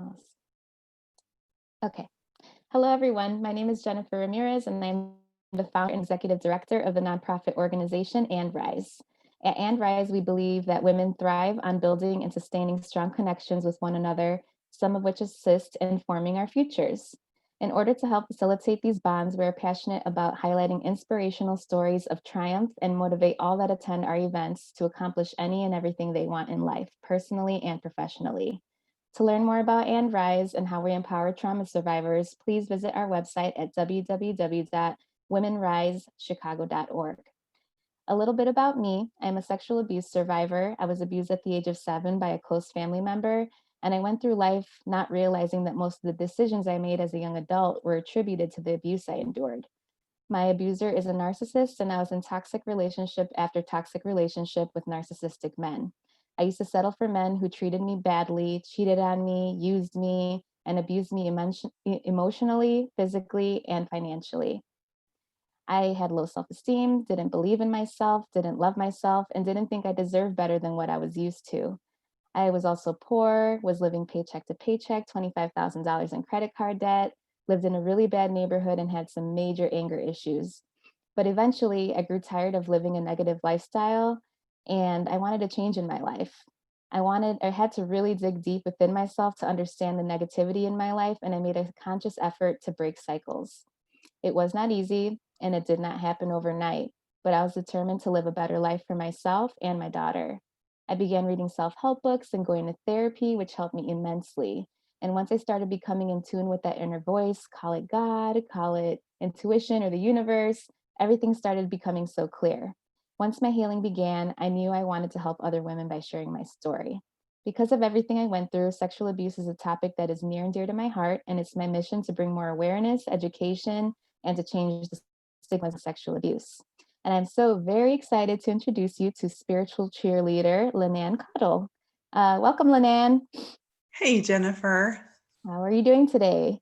Awesome. Okay. Hello, everyone. My name is Jennifer Ramirez, and I'm the founder and executive director of the nonprofit organization And Rise. At And Rise, we believe that women thrive on building and sustaining strong connections with one another, some of which assist in forming our futures. In order to help facilitate these bonds, we're passionate about highlighting inspirational stories of triumph and motivate all that attend our events to accomplish any and everything they want in life, personally and professionally. To learn more about And Rise and how we empower trauma survivors, please visit our website at www.womenrisechicago.org. A little bit about me. I'm a sexual abuse survivor. I was abused at the age of 7 by a close family member, and I went through life not realizing that most of the decisions I made as a young adult were attributed to the abuse I endured. My abuser is a narcissist, and I was in toxic relationship after toxic relationship with narcissistic men. I used to settle for men who treated me badly, cheated on me, used me, and abused me emotionally, physically, and financially. I had low self-esteem, didn't believe in myself, didn't love myself, and didn't think I deserved better than what I was used to. I was also poor, was living paycheck to paycheck, $25,000 in credit card debt, lived in a really bad neighborhood, and had some major anger issues. But eventually, I grew tired of living a negative lifestyle, and I wanted a change in my life. I had to really dig deep within myself to understand the negativity in my life, and I made a conscious effort to break cycles. It was not easy, and it did not happen overnight, but I was determined to live a better life for myself and my daughter. I began reading self-help books and going to therapy, which helped me immensely. And once I started becoming in tune with that inner voice, call it God, call it intuition or the universe, everything started becoming so clear. Once my healing began, I knew I wanted to help other women by sharing my story. Because of everything I went through, sexual abuse is a topic that is near and dear to my heart, and it's my mission to bring more awareness, education, and to change the stigmas of sexual abuse. And I'm so very excited to introduce you to spiritual cheerleader, Lynanne Cottle. Welcome, Lynanne. Hey, Jennifer. How are you doing today?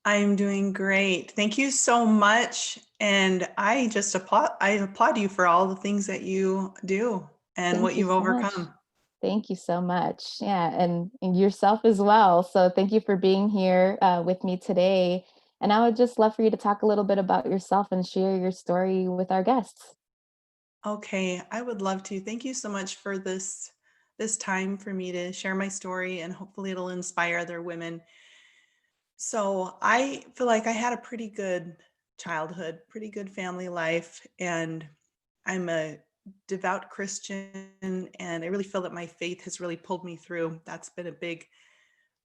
I'm doing great. Thank you so much. And I just applaud you for all the things that you do and Thank what you you've so much. overcome. Thank you so much. Yeah, and yourself as well. So thank you for being here with me today. And I would just love for you to talk a little bit about yourself and share your story with our guests. Okay, I would love to. Thank you so much for this time for me to share my story, and hopefully it'll inspire other women. So I feel like I had a pretty good childhood, pretty good family life, and I'm a devout Christian, and I really feel that my faith has really pulled me through. That's been a big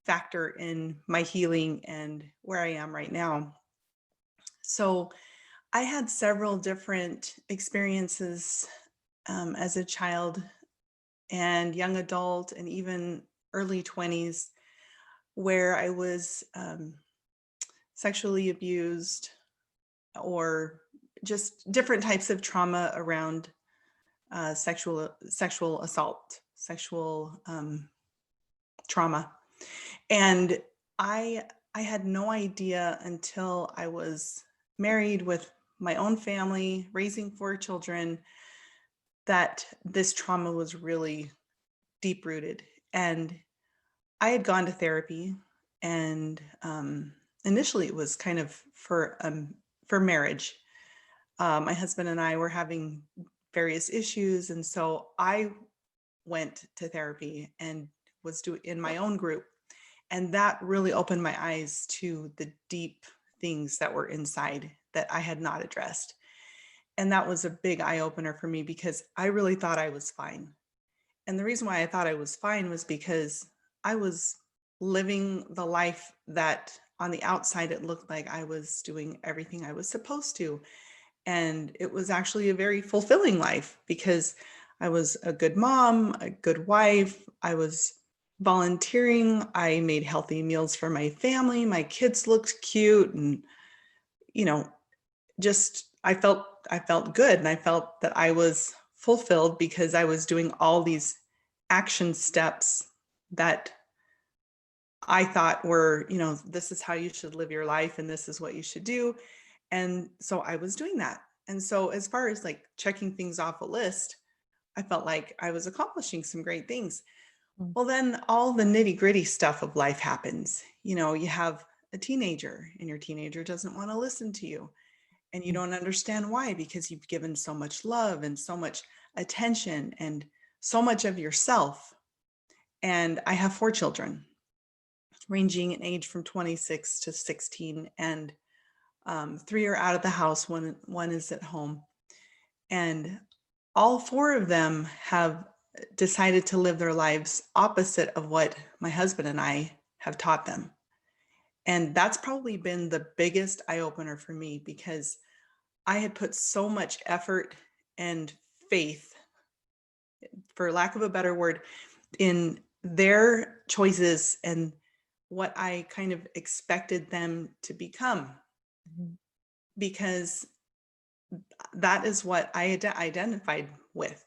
factor in my healing and where I am right now. So I had several different experiences as a child and young adult, and even early 20s, where I was sexually abused or just different types of trauma around sexual assault, sexual trauma. And I I had no idea until I was married with my own family, raising 4 children, that this trauma was really deep rooted. And I had gone to therapy, and initially it was kind of for marriage. My husband and I were having various issues, and so I went to therapy and was doing in my own group. And that really opened my eyes to the deep things that were inside that I had not addressed. And that was a big eye opener for me because I really thought I was fine. And the reason why I thought I was fine was because I was living the life that on the outside it looked like I was doing everything I was supposed to. And it was actually a very fulfilling life because I was a good mom, a good wife. I was volunteering. I made healthy meals for my family. My kids looked cute, and you know, just I felt good, and I felt that I was fulfilled because I was doing all these action steps that I thought were, this is how you should live your life and this is what you should do. And so I was doing that. And so as far as like checking things off a list, I felt like I was accomplishing some great things. Mm. Well, then all the nitty gritty stuff of life happens. You have a teenager and your teenager doesn't want to listen to you. And you Mm. don't understand why, because you've given so much love and so much attention and so much of yourself. And I have 4 children, ranging in age from 26 to 16. And 3 are out of the house, one is at home. And all 4 of them have decided to live their lives opposite of what my husband and I have taught them. And that's probably been the biggest eye opener for me, because I had put so much effort and faith, for lack of a better word, in their choices and what I kind of expected them to become, Mhm. because that is what I identified with,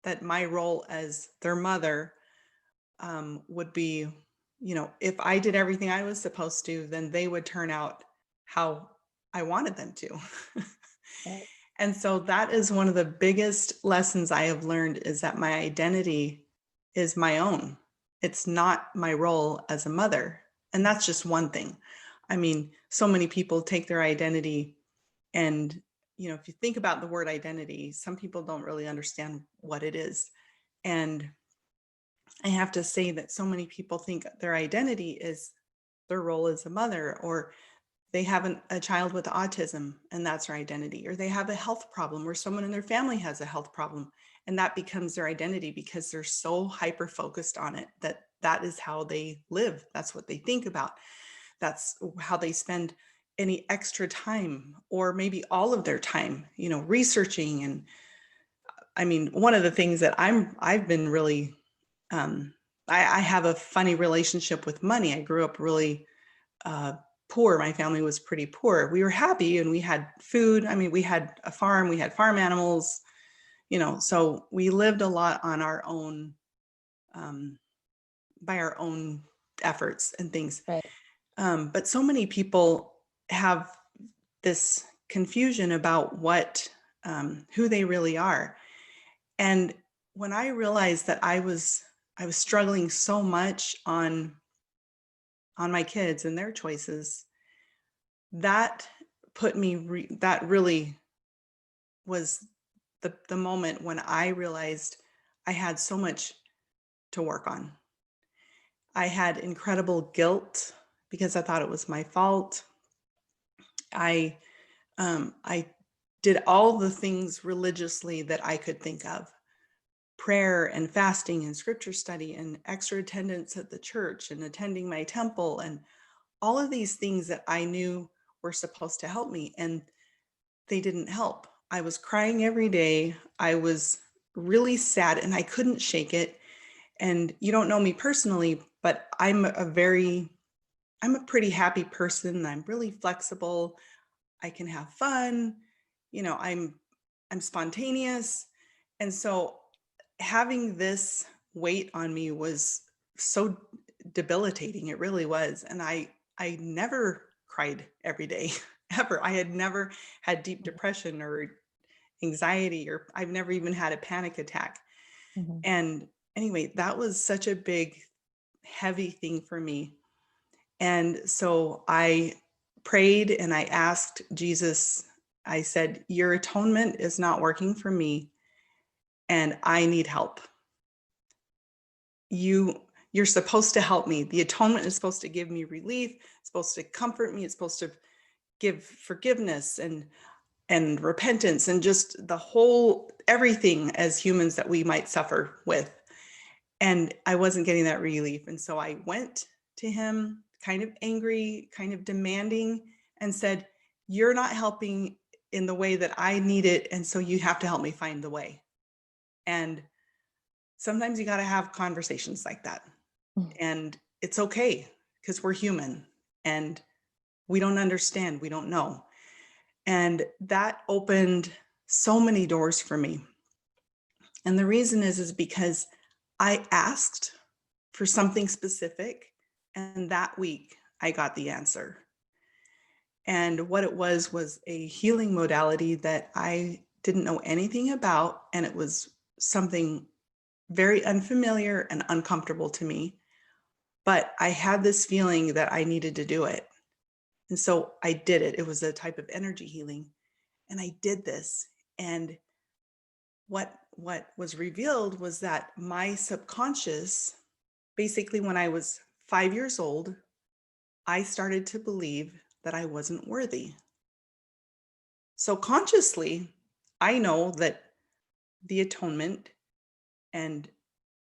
that my role as their mother would be, if I did everything I was supposed to, then they would turn out how I wanted them to. Right. And so that is one of the biggest lessons I have learned, is that my identity is my own. It's not my role as a mother. And that's just one thing. I mean, so many people take their identity and, if you think about the word identity, some people don't really understand what it is. And I have to say that so many people think their identity is their role as a mother, or they have a child with autism and that's their identity, or they have a health problem, or someone in their family has a health problem and that becomes their identity, because they're so hyper focused on it that that is how they live. That's what they think about. That's how they spend any extra time, or maybe all of their time, researching. And I mean, one of the things that I've been really, I have a funny relationship with money. I grew up really poor. My family was pretty poor. We were happy and we had food. I mean, we had a farm, we had farm animals, so we lived a lot on our own, um, by our own efforts and things. Right. But so many people have this confusion about who they really are. And when I realized that I was struggling so much on my kids and their choices, that that really was the moment when I realized I had so much to work on. I had incredible guilt because I thought it was my fault. I did all the things religiously that I could think of: prayer and fasting and scripture study and extra attendance at the church and attending my temple, and all of these things that I knew were supposed to help me. And they didn't help. I was crying every day. I was really sad and I couldn't shake it. And you don't know me personally, but I'm a pretty happy person. I'm really flexible. I can have fun. I'm spontaneous. And so having this weight on me was so debilitating. It really was. And I never cried every day, ever. I had never had deep depression or anxiety, or I've never even had a panic attack. Mhm. And anyway, that was such a big, heavy thing for me. And so I prayed and I asked Jesus, I said, your atonement is not working for me and I need help. You're supposed to help me. The atonement is supposed to give me relief. It's supposed to comfort me. It's supposed to give forgiveness and repentance and just the whole everything as humans that we might suffer with. And I wasn't getting that relief. And so I went to him kind of angry, kind of demanding, and said, you're not helping in the way that I need it. And so you have to help me find the way. And sometimes you got to have conversations like that. Mm. And it's okay, because we're human and we don't understand, we don't know. And that opened so many doors for me. And the reason is because I asked for something specific, and that week I got the answer. And what it was a healing modality that I didn't know anything about, and it was something very unfamiliar and uncomfortable to me, but I had this feeling that I needed to do it. And so I did it. It was a type of energy healing. And I did this. And what was revealed was that my subconscious, basically when I was 5 years old, I started to believe that I wasn't worthy. So consciously, I know that the atonement, and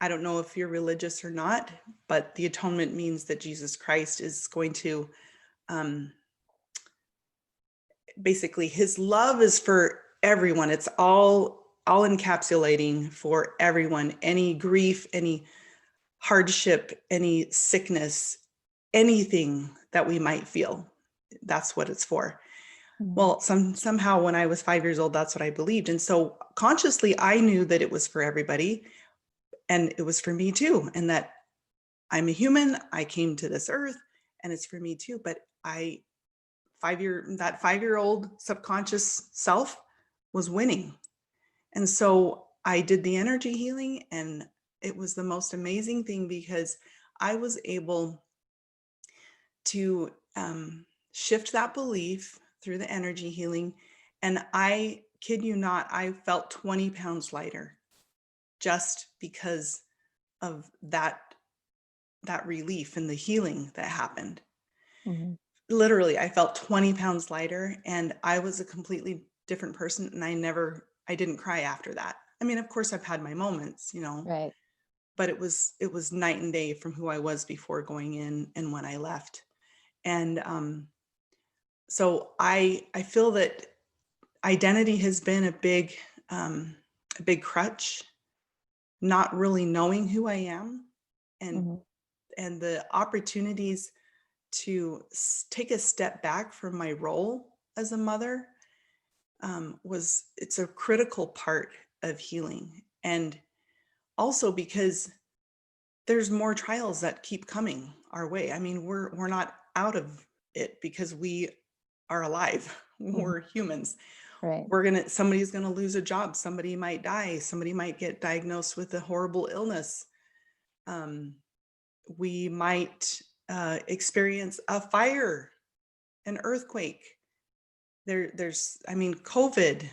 I don't know if you're religious or not, but the atonement means that Jesus Christ is going to, um, basically, his love is for everyone. It's all encapsulating for everyone. Any grief, any hardship, any sickness, anything that we might feel. That's what it's for. Mhm. Well, somehow when I was 5 years old, that's what I believed. And so consciously, I knew that it was for everybody and it was for me too. And that I'm a human, I came to this earth and it's for me too. But that 5 year old subconscious self was winning. And so I did the energy healing and it was the most amazing thing because I was able to shift that belief through the energy healing. And I kid you not, I felt 20 pounds lighter just because of that relief and the healing that happened. Mhm. Literally, I felt 20 pounds lighter and I was a completely different person. And I didn't cry after that. I mean, of course I've had my moments, Right. but it was night and day from who I was before going in and when I left. And so I feel that identity has been a big crutch, not really knowing who I am, and Mhm. the opportunities to take a step back from my role as a mother, it's a critical part of healing. And also because there's more trials that keep coming our way. I mean, we're not out of it because we are alive. Mhm. We're humans. Right. Somebody's gonna lose a job, somebody might die, somebody might get diagnosed with a horrible illness. Um, we might experience a fire, an earthquake. I mean, COVID.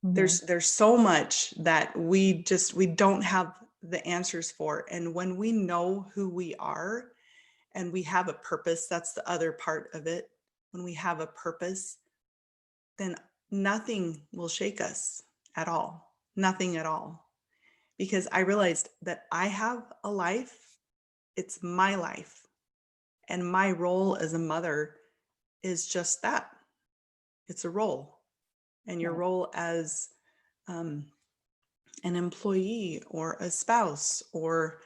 Mhm. There's so much that we don't have the answers for. And when we know who we are and we have a purpose, that's the other part of it. When we have a purpose, then nothing will shake us at all. Nothing at all. Because I realized that I have a life, it's my life. And my role as a mother is just that, it's a role. And your Right. role as um, an employee or a spouse or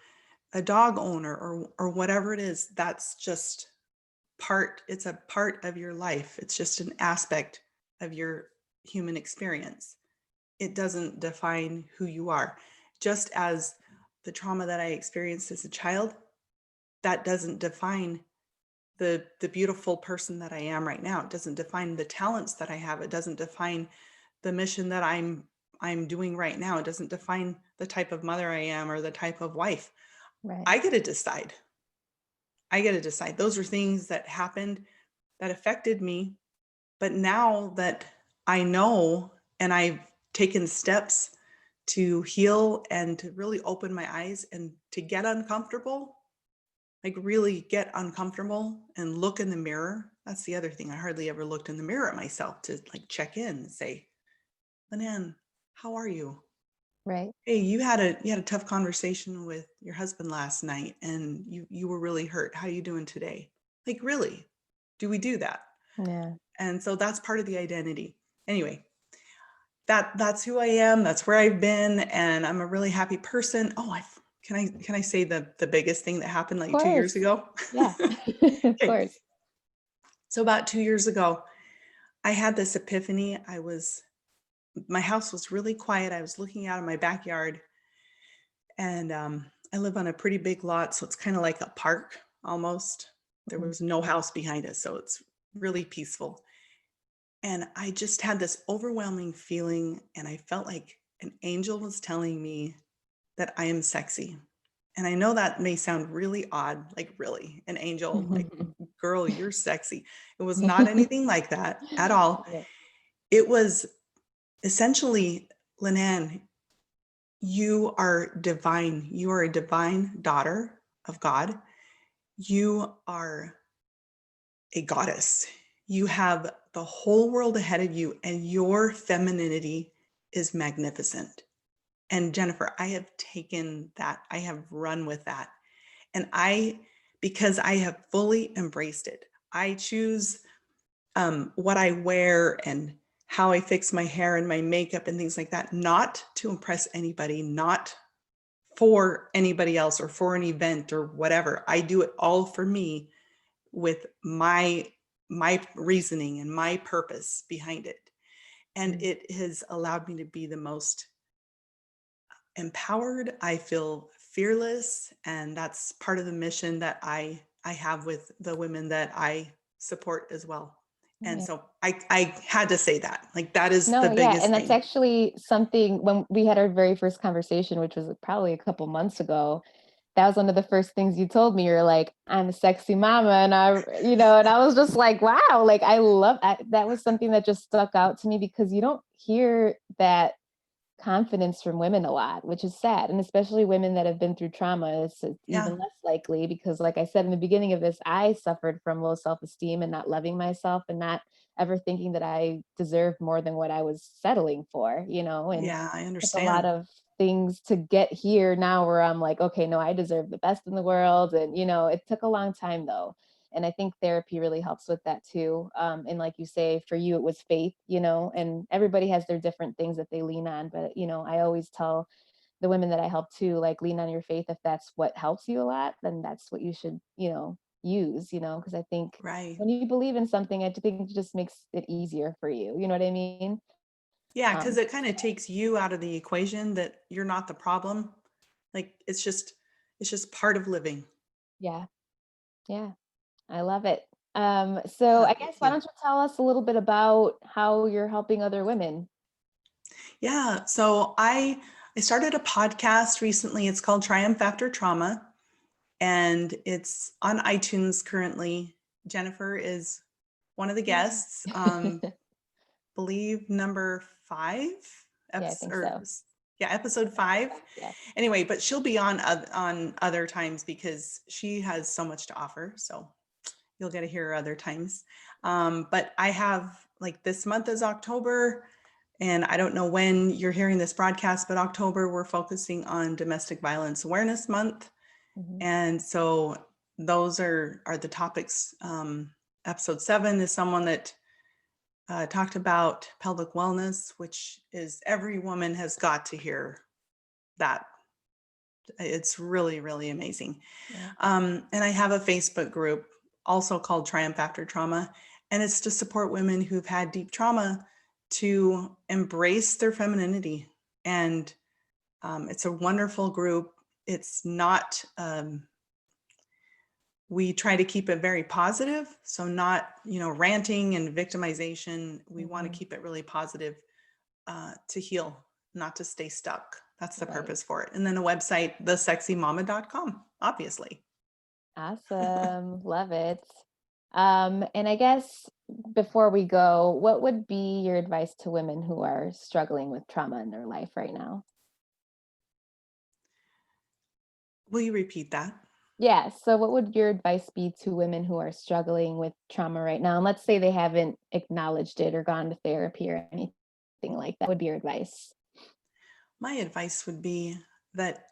a dog owner or whatever it is, that's just it's a part of your life. It's just an aspect of your human experience. It doesn't define who you are. Just as the trauma that I experienced as a child, that doesn't define the beautiful person that I am right now. It doesn't define the talents that I have. It doesn't define the mission that I'm doing right now. It doesn't define the type of mother I am or the type of wife. Right. I get to decide. I get to decide. Those are things that happened that affected me. But now that I know and I've taken steps to heal and to really open my eyes and to get uncomfortable, like really get uncomfortable and look in the mirror. That's the other thing. I hardly ever looked in the mirror at myself to like check in and say, Lynanne, how are you? Right. Hey, you had a tough conversation with your husband last night and you were really hurt. How are you doing today? Like really? Do we do that? Yeah. And so that's part of the identity. Anyway, that's who I am. That's where I've been, and I'm a really happy person. Oh, can I say the biggest thing that happened Of like 2 years course. ago? Yeah. Of Okay, course. so about 2 years ago, I had this epiphany. My house was really quiet. I was looking out of my backyard, and I live on a pretty big lot, so it's kind of like a park almost. There Mhm. was no house behind us, so it's really peaceful. And I just had this overwhelming feeling, and I felt like an angel was telling me that I am sexy. And I know that may sound really odd, like really, an angel, like, girl, you're sexy. It was not anything like that at all. Yeah. It was essentially, Lynanne, you are divine. You are a divine daughter of God. You are a goddess. You have the whole world ahead of you, and your femininity is magnificent. And Jennifer, I have taken that, I have run with that. And because I have fully embraced it, I choose what I wear and how I fix my hair and my makeup and things like that, not to impress anybody, not for anybody else or for an event or whatever. I do it all for me with my reasoning and my purpose behind it. And it has allowed me to be the most empowered. I feel fearless, and that's part of the mission that I have with the women that I support as well. And Yeah. so I had to say that, like, that is the No, yeah, biggest and that's thing. actually something when we had our very first conversation, which was probably a couple months ago. That was one of the first things you told me. You're like, "I'm a sexy mama," and and I was just like, "Wow!" Like that was something that just stuck out to me because you don't hear that confidence from women a lot, which is sad. And especially women that have been through trauma, it's Yeah. even less likely because, like I said in the beginning of this, I suffered from low self esteem and not loving myself and not ever thinking that I deserved more than what I was settling for, and Yeah, I took a lot understand. of things to get here now where I'm like, okay, no, I deserve the best in the world. And, it took a long time though. And I think therapy really helps with that too. And like you say, for you, it was faith, and everybody has their different things that they lean on. But, I always tell the women that I help too, like lean on your faith. If that's what helps you a lot, then that's what you should, use, because I think Right. when you believe in something, I think it just makes it easier for you. You know what I mean? Yeah, because Um, it kind of takes you out of the equation, that you're not the problem. Like, it's just part of living. yeah, yeah. I love it. So Yeah, I thank guess why you. don't you tell us a little bit about how you're helping other women? Yeah, so I started a podcast recently. It's called Triumph After Trauma, and it's on iTunes currently. Jennifer is one of the Yay. guests. Believe number 5, Yeah, I think so. episode Episode 5. 5. Yeah. Anyway, but she'll be on other times because she has so much to offer. So you'll get to hear her other times. But I have, like, this month is October, and I don't know when you're hearing this broadcast, but October, we're focusing on Domestic Violence Awareness Month. Mhm. And so those are the topics. Episode 7 is someone that talked about pelvic wellness, which is, every woman has got to hear that. It's really, really amazing. Yeah. And I have a Facebook group also called Triumph After Trauma, and it's to support women who've had deep trauma to embrace their femininity. And it's a wonderful group. It's not, we try to keep it very positive. So not, ranting and victimization. We want to Mhm. keep it really positive, to heal, not to stay stuck. That's the Right. purpose for it. And then a website, thesexymama.com, obviously. Awesome. Love it. And I guess before we go, what would be your advice to women who are struggling with trauma in their life right now? Will you repeat that? Yeah. So, what would your advice be to women who are struggling with trauma right now? And let's say they haven't acknowledged it or gone to therapy or anything like that. What would be your advice? My advice would be that,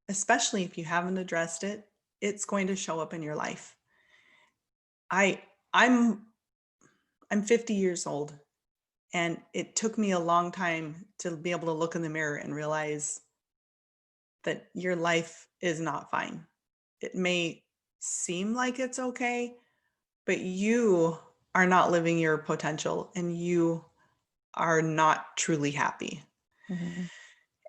especially if you haven't addressed it, it's going to show up in your life. I I'm I'm 50 years old, and it took me a long time to be able to look in the mirror and realize that your life is not fine. It may seem like it's okay, but you are not living your potential, and you are not truly happy. Mhm.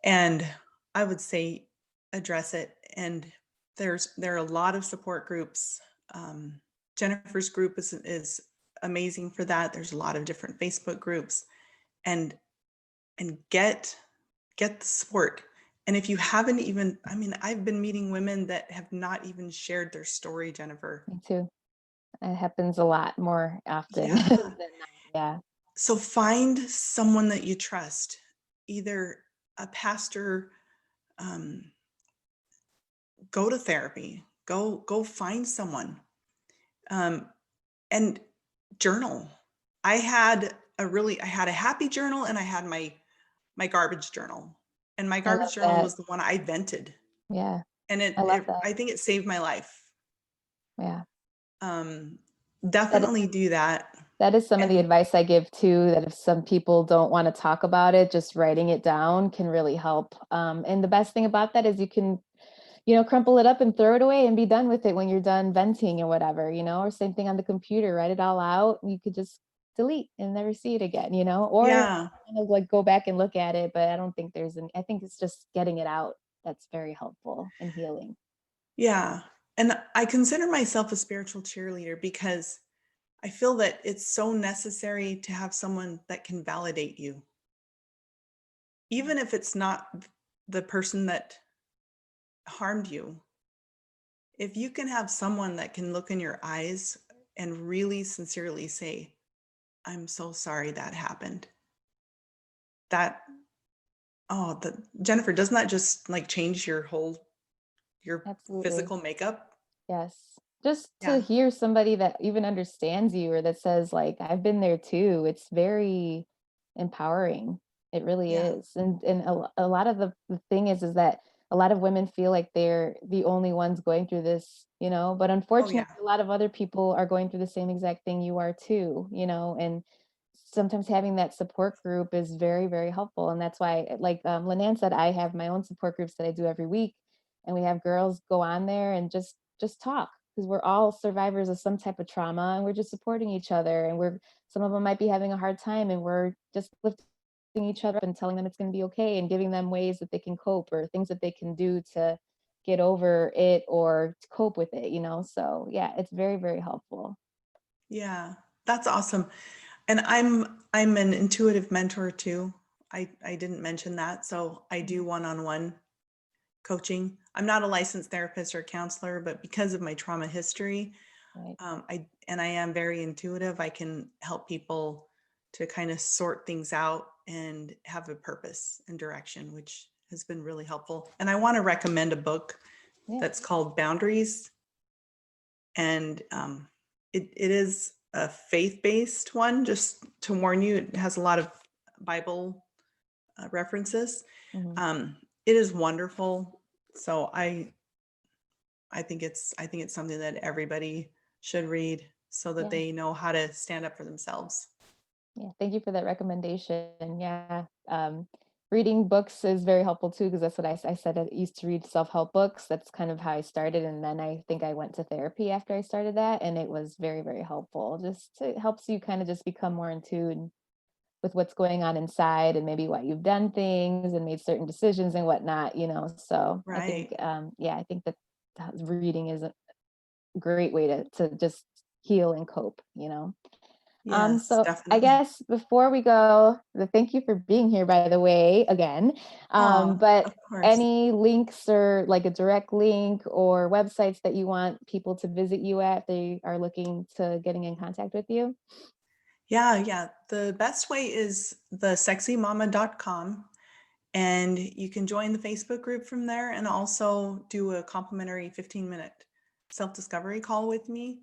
And I would say address it. And there are a lot of support groups. Jennifer's group is amazing for that. There's a lot of different Facebook groups, and get the support. And if you haven't even, I mean, I've been meeting women that have not even shared their story, Jennifer. Me too. It happens a lot more often Yeah. than not. Yeah. So find someone that you trust, either a pastor, um, go to therapy, go find someone, um, and journal. I had a happy journal, and I had my garbage journal. And my I garbage love journal that. was the one I vented, Yeah. and I love that. I think it saved my life. Yeah. Um, That definitely do that. That is some of the And advice I give too, that if some people don't want to talk about it, just writing it down can really help. And the best thing about that is you can, crumple it up and throw it away and be done with it when you're done venting or whatever, or same thing on the computer, write it all out. You could just delete and never see it again, or yeah, kind of like go back and look at it. But I don't think I think it's just getting it out that's very helpful and healing. yeah. And I consider myself a spiritual cheerleader because I feel that it's so necessary to have someone that can validate you, even if it's not the person that harmed you. If you can have someone that can look in your eyes and really sincerely say, I'm so sorry that happened. That, oh, the Jennifer, doesn't that just like change your Absolutely. physical makeup? Yes. Just to Yeah. hear somebody that even understands you or that says like, I've been there too, it's very empowering. It really Yeah. is. And a lot of the thing is that a lot of women feel like they're the only ones going through this, but Oh yeah. unfortunately a lot of other people are going through the same exact thing you are too, and sometimes having that support group is very, very helpful. And that's why, like Lynanne said, I have my own support groups that I do every week, and we have girls go on there and just talk, because we're all survivors of some type of trauma, and we're just supporting each other, and some of them might be having a hard time, and we're just lifting each other up and telling them it's going to be okay, and giving them ways that they can cope or things that they can do to get over it or to cope with it, so yeah, it's very, very helpful. Yeah. That's awesome. And I'm an intuitive mentor too. I didn't mention that. So I do Mhm. one-on-one coaching. I'm not a licensed therapist or counselor, but because of my trauma history, Right. I am very intuitive. I can help people to kind of sort things out and have a purpose and direction, which has been really helpful. And I want to recommend a book Yeah. that's called Boundaries, and it is a faith-based one. Just to warn you, it has a lot of Bible references. Hmm. Um, it is wonderful. So I think it's something that everybody should read so that Yeah. they know how to stand up for themselves. Yeah, thank you for that recommendation. Yeah, reading books is very helpful too, because that's what I said. I used to read self-help books. That's kind of how I started, and then I think I went to therapy after I started that, and it was very, very helpful. It helps you kind of just become more in tune with what's going on inside, and maybe why you've done things and made certain decisions and whatnot. So I think, Right. yeah, I think that reading is a great way to just heal and cope. Yes, So I definitely. guess before we go, thank you for being here, by the way, again. Oh, But of course. any links or like a direct link or websites that you want people to visit you at, they are looking to getting in contact with you? Yeah, yeah. The best way is thesexymama.com. And you can join the Facebook group from there and also do a complimentary 15-minute self-discovery call with me.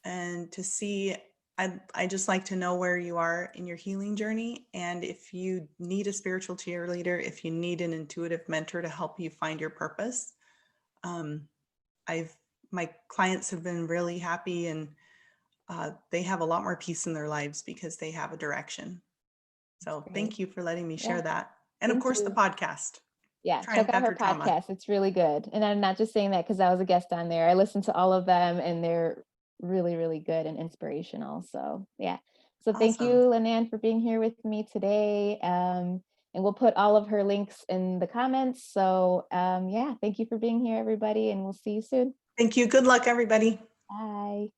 And to see, I just like to know where you are in your healing journey. And if you need a spiritual cheerleader, if you need an intuitive mentor to help you find your purpose, um, I've my clients have been really happy, and they have a lot more peace in their lives because they have a direction. That's So great. thank you for letting me share Yeah, that. And of thank course, the you. podcast, Yeah, check Triumph out her After Trauma. podcast. It's really good. And I'm not just saying that because I was a guest on there. I listened to all of them, and they're really, really good and inspirational. So, yeah. So, thank you, Awesome. Lynanne, for being here with me today. And we'll put all of her links in the comments. So, yeah, thank you for being here, everybody. And we'll see you soon. Thank you. Good luck, everybody. Bye.